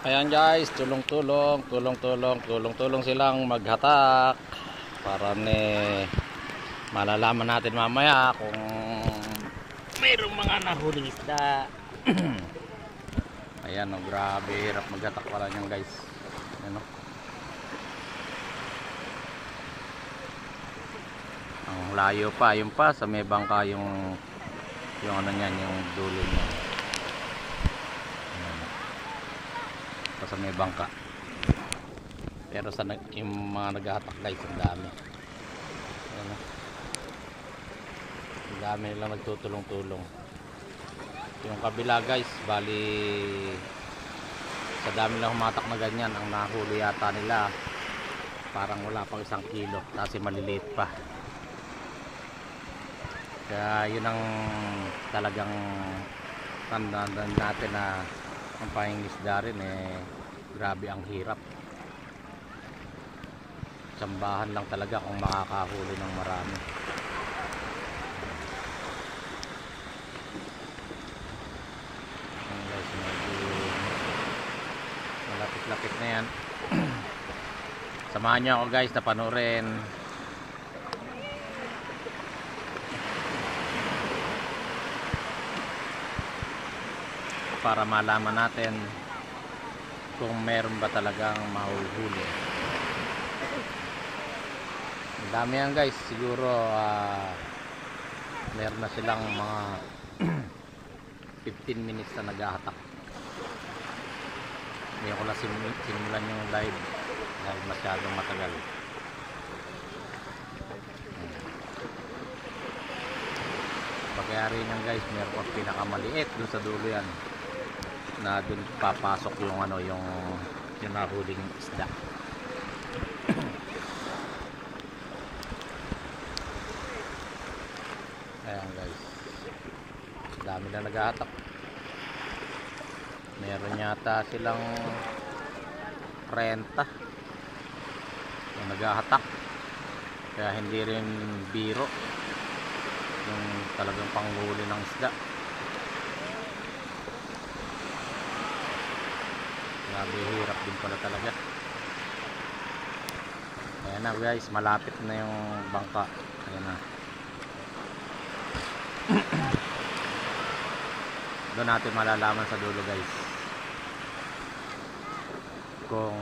Ayan guys, tulong-tulong silang maghatak para malalaman natin mamaya kung mayroong mga nahuling isda. Ayan, oh, grabe, hirap maghatak pala niyan guys. Ayan, oh. Ang layo pa, yun pa sa may bangka yung ano niyan, yung dulo niya. Sa may bangka, pero sa yung mga naghahatak guys, ang dami. Ayan, ang dami nilang nagtutulong-tulong. Yung kabila guys, bali sa dami lang humatak na ganyan, ang nahuli yata nila parang wala pang 1 kilo kasi maliliit pa. Kaya yun ang talagang tandaan natin na ang pangingisda rin grabe ang hirap. Tsambahan lang talaga kung makakahuli ng marami. Ayan guys, medyo malapit-lapit na yan. Samahan nyo ako guys na panoorin para malaman natin kung meron ba talagang mahuhuli. Ang dami yan guys, siguro meron na silang mga 15 minutes na naghahatak. Ngayon ko lang simulan yung live dahil masyadong matagal. Pagkayari nyan guys, meron pa pinakamaliit dun sa dulo yan, na dun papasok yung ano, yung nahuling isda. Ayan guys, dami na naghahatak. Meron yata silang 30 yung naghahatak, kaya hindi rin biro yung talagang panghuli ng isda. Grabe, hirap din pala talaga. Ayan na guys, malapit na yung bangka. Ayan na. Doon natin malalaman sa dulo guys kung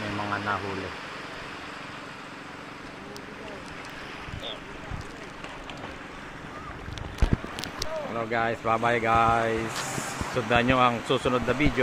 may mga nahuli. Hello guys, bye bye guys. Sundan nyo ang susunod na video.